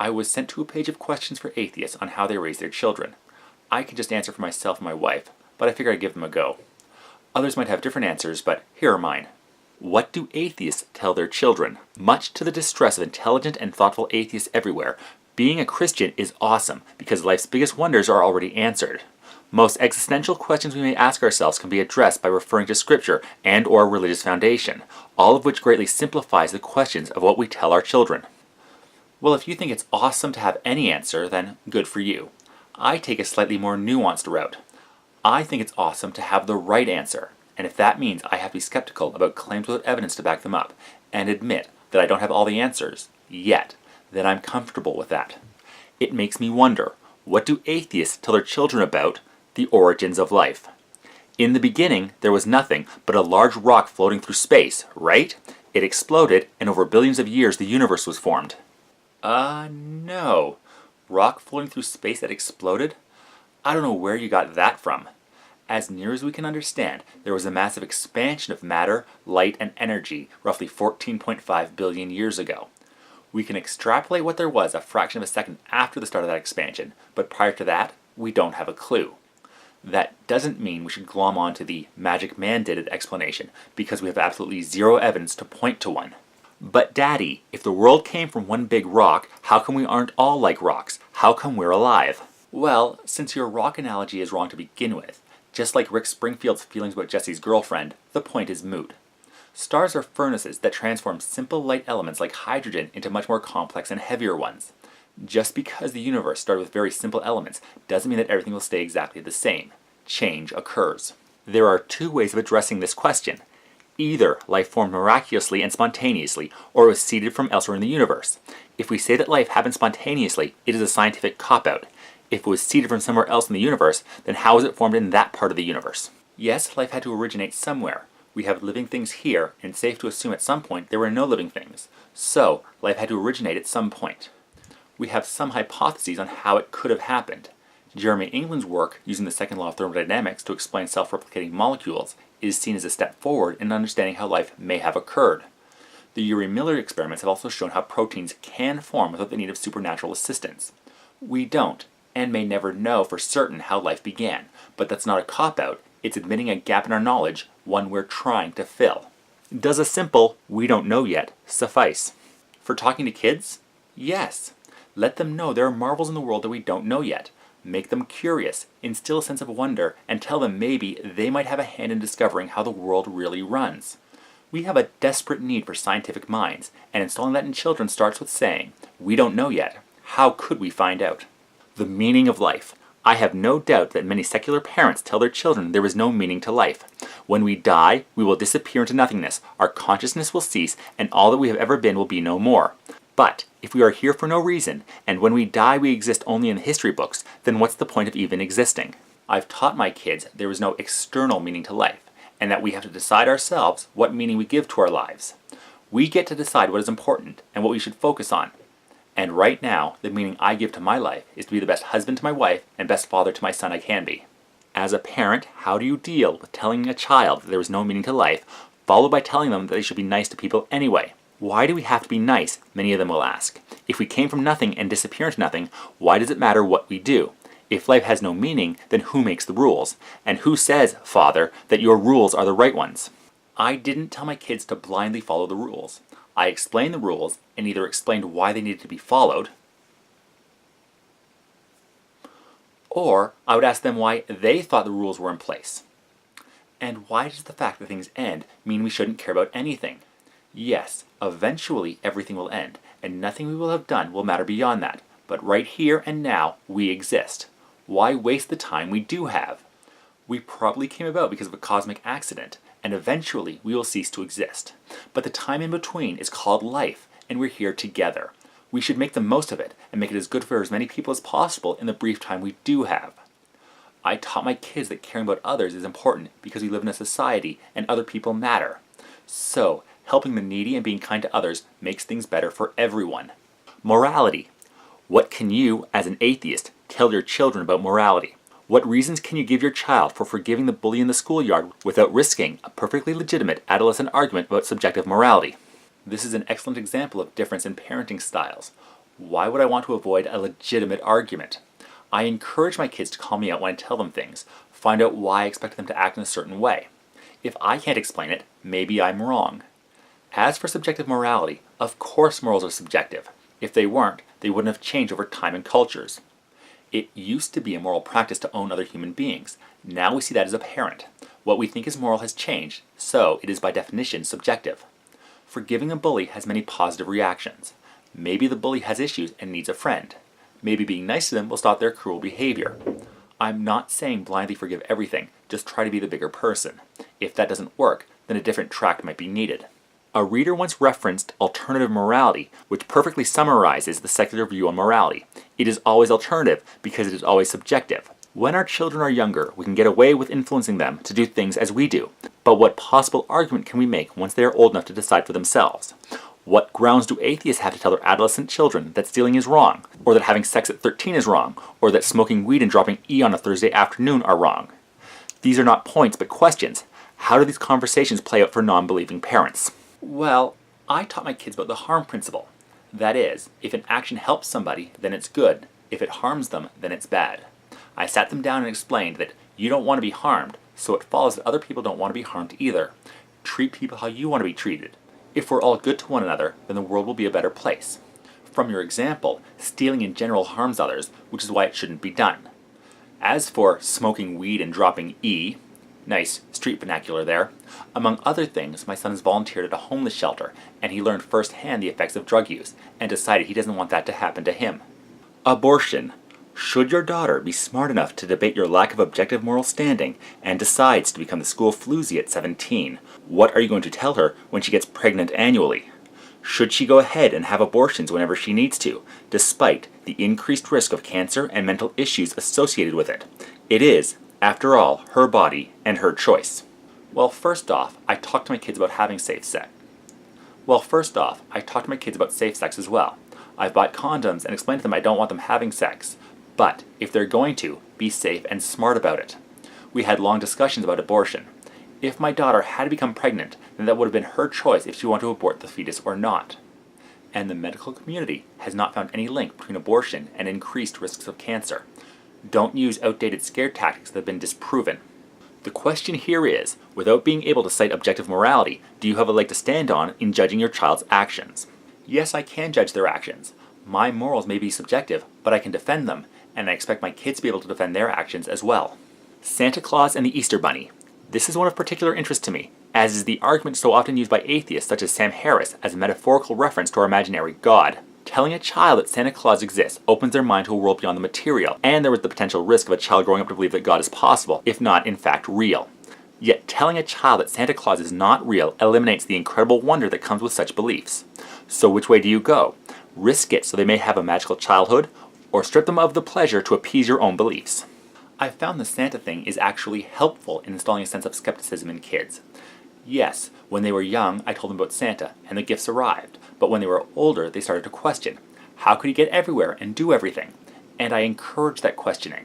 I was sent to a page of questions for atheists on how they raise their children. I can just answer for myself and my wife, but I figured I'd give them a go. Others might have different answers, but here are mine. What do atheists tell their children? Much to the distress of intelligent and thoughtful atheists everywhere, being a Christian is awesome because life's biggest wonders are already answered. Most existential questions we may ask ourselves can be addressed by referring to scripture and or religious foundation, all of which greatly simplifies the questions of what we tell our children. Well, if you think it's awesome to have any answer, then good for you. I take a slightly more nuanced route. I think it's awesome to have the right answer, and if that means I have to be skeptical about claims without evidence to back them up, and admit that I don't have all the answers, yet, then I'm comfortable with that. It makes me wonder, what do atheists tell their children about the origins of life? In the beginning, there was nothing but a large rock floating through space, right? It exploded, and over billions of years the universe was formed. No. Rock floating through space that exploded? I don't know where you got that from. As near as we can understand, there was a massive expansion of matter, light, and energy roughly 14.5 billion years ago. We can extrapolate what there was a fraction of a second after the start of that expansion, but prior to that, we don't have a clue. That doesn't mean we should glom onto the magic man did it explanation, because we have absolutely zero evidence to point to one. But Daddy, if the world came from one big rock, how come we aren't all like rocks? How come we're alive? Well, since your rock analogy is wrong to begin with, just like Rick Springfield's feelings about Jesse's girlfriend, the point is moot. Stars are furnaces that transform simple light elements like hydrogen into much more complex and heavier ones. Just because the universe started with very simple elements doesn't mean that everything will stay exactly the same. Change occurs. There are two ways of addressing this question. Either life formed miraculously and spontaneously, or it was seeded from elsewhere in the universe. If we say that life happened spontaneously, it is a scientific cop-out. If it was seeded from somewhere else in the universe, then how is it formed in that part of the universe? Yes, life had to originate somewhere. We have living things here, and it's safe to assume at some point there were no living things. So, life had to originate at some point. We have some hypotheses on how it could have happened. Jeremy England's work using the second law of thermodynamics to explain self-replicating molecules is seen as a step forward in understanding how life may have occurred. The Urey-Miller experiments have also shown how proteins can form without the need of supernatural assistance. We don't, and may never know for certain how life began, but that's not a cop-out, it's admitting a gap in our knowledge, one we're trying to fill. Does a simple, we don't know yet, suffice? For talking to kids? Yes. Let them know there are marvels in the world that we don't know yet. Make them curious, instill a sense of wonder, and tell them maybe they might have a hand in discovering how the world really runs. We have a desperate need for scientific minds, and installing that in children starts with saying, we don't know yet. How could we find out? The meaning of life. I have no doubt that many secular parents tell their children there is no meaning to life. When we die, we will disappear into nothingness, our consciousness will cease, and all that we have ever been will be no more. But if we are here for no reason, and when we die we exist only in the history books, then what's the point of even existing? I've taught my kids there is no external meaning to life, and that we have to decide ourselves what meaning we give to our lives. We get to decide what is important and what we should focus on. And right now, the meaning I give to my life is to be the best husband to my wife and best father to my son I can be. As a parent, how do you deal with telling a child that there is no meaning to life, followed by telling them that they should be nice to people anyway? Why do we have to be nice, many of them will ask. If we came from nothing and disappear into nothing, why does it matter what we do? If life has no meaning, then who makes the rules? And who says, Father, that your rules are the right ones? I didn't tell my kids to blindly follow the rules. I explained the rules and either explained why they needed to be followed, or I would ask them why they thought the rules were in place. And why does the fact that things end mean we shouldn't care about anything? Yes, eventually everything will end, and nothing we will have done will matter beyond that. But right here and now, we exist. Why waste the time we do have? We probably came about because of a cosmic accident, and eventually we will cease to exist. But the time in between is called life, and we're here together. We should make the most of it, and make it as good for as many people as possible in the brief time we do have. I taught my kids that caring about others is important because we live in a society and other people matter. So, helping the needy and being kind to others makes things better for everyone. Morality. What can you, as an atheist, tell your children about morality? What reasons can you give your child for forgiving the bully in the schoolyard without risking a perfectly legitimate adolescent argument about subjective morality? This is an excellent example of difference in parenting styles. Why would I want to avoid a legitimate argument? I encourage my kids to call me out when I tell them things, find out why I expect them to act in a certain way. If I can't explain it, maybe I'm wrong. As for subjective morality, of course morals are subjective. If they weren't, they wouldn't have changed over time and cultures. It used to be a moral practice to own other human beings. Now we see that as apparent. What we think is moral has changed, so it is by definition subjective. Forgiving a bully has many positive reactions. Maybe the bully has issues and needs a friend. Maybe being nice to them will stop their cruel behavior. I'm not saying blindly forgive everything, just try to be the bigger person. If that doesn't work, then a different track might be needed. A reader once referenced alternative morality, which perfectly summarizes the secular view on morality. It is always alternative because it is always subjective. When our children are younger, we can get away with influencing them to do things as we do. But what possible argument can we make once they are old enough to decide for themselves? What grounds do atheists have to tell their adolescent children that stealing is wrong, or that having sex at 13 is wrong, or that smoking weed and dropping E on a Thursday afternoon are wrong? These are not points, but questions. How do these conversations play out for non-believing parents? Well, I taught my kids about the harm principle. That is, if an action helps somebody, then it's good. If it harms them, then it's bad. I sat them down and explained that you don't want to be harmed, so it follows that other people don't want to be harmed either. Treat people how you want to be treated. If we're all good to one another, then the world will be a better place. From your example, stealing in general harms others, which is why it shouldn't be done. As for smoking weed and dropping E, nice street vernacular there, among other things, my son has volunteered at a homeless shelter, and he learned firsthand the effects of drug use, and decided he doesn't want that to happen to him. Abortion. Should your daughter be smart enough to debate your lack of objective moral standing and decides to become the school floozy at 17, what are you going to tell her when she gets pregnant annually? Should she go ahead and have abortions whenever she needs to, despite the increased risk of cancer and mental issues associated with it? It is, after all, her body and her choice. Well, first off, I talk to my kids about having safe sex. Safe sex as well. I've bought condoms and explained to them I don't want them having sex. But if they're going to, be safe and smart about it. We had long discussions about abortion. If my daughter had to become pregnant, then that would have been her choice if she wanted to abort the fetus or not. And the medical community has not found any link between abortion and increased risks of cancer. Don't use outdated scare tactics that have been disproven. The question here is, without being able to cite objective morality, do you have a leg to stand on in judging your child's actions? Yes, I can judge their actions. My morals may be subjective, but I can defend them, and I expect my kids to be able to defend their actions as well. Santa Claus and the Easter Bunny. This is one of particular interest to me, as is the argument so often used by atheists such as Sam Harris as a metaphorical reference to our imaginary God. Telling a child that Santa Claus exists opens their mind to a world beyond the material, and there is the potential risk of a child growing up to believe that God is possible, if not, in fact, real. Yet telling a child that Santa Claus is not real eliminates the incredible wonder that comes with such beliefs. So which way do you go? Risk it so they may have a magical childhood, or strip them of the pleasure to appease your own beliefs? I've found the Santa thing is actually helpful in installing a sense of skepticism in kids. Yes, when they were young, I told them about Santa, and the gifts arrived. But when they were older, they started to question. How could he get everywhere and do everything? And I encouraged that questioning.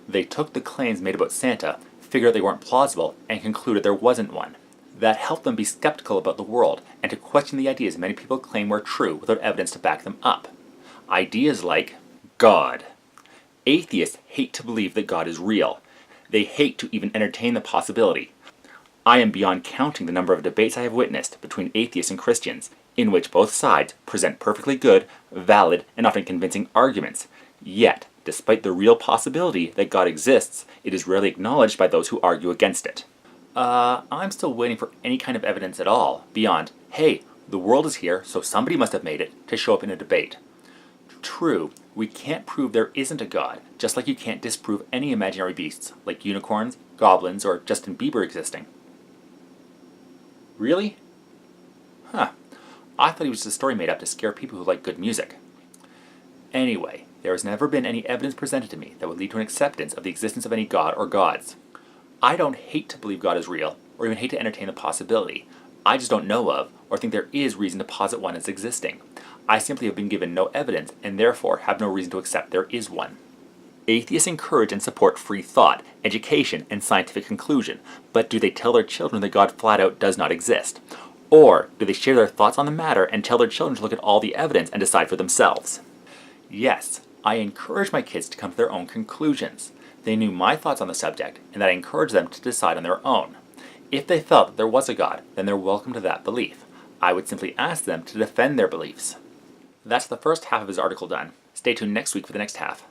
They took the claims made about Santa, figured they weren't plausible, and concluded there wasn't one. That helped them be skeptical about the world, and to question the ideas many people claim were true without evidence to back them up. Ideas like God. Atheists hate to believe that God is real. They hate to even entertain the possibility. I am beyond counting the number of debates I have witnessed between atheists and Christians, in which both sides present perfectly good, valid, and often convincing arguments. Yet, despite the real possibility that God exists, it is rarely acknowledged by those who argue against it. I'm still waiting for any kind of evidence at all, beyond, hey, the world is here, so somebody must have made it, to show up in a debate. True, we can't prove there isn't a God, just like you can't disprove any imaginary beasts, like unicorns, goblins, or Justin Bieber existing. Really? Huh. I thought he was just a story made up to scare people who like good music. Anyway, there has never been any evidence presented to me that would lead to an acceptance of the existence of any God or gods. I don't hate to believe God is real, or even hate to entertain the possibility. I just don't know of, or think there is reason to posit one as existing. I simply have been given no evidence, and therefore have no reason to accept there is one. Atheists encourage and support free thought, education, and scientific conclusion, but do they tell their children that God flat out does not exist? Or do they share their thoughts on the matter and tell their children to look at all the evidence and decide for themselves? Yes, I encourage my kids to come to their own conclusions. They knew my thoughts on the subject, and that I encouraged them to decide on their own. If they felt that there was a God, then they're welcome to that belief. I would simply ask them to defend their beliefs. That's the first half of his article done. Stay tuned next week for the next half.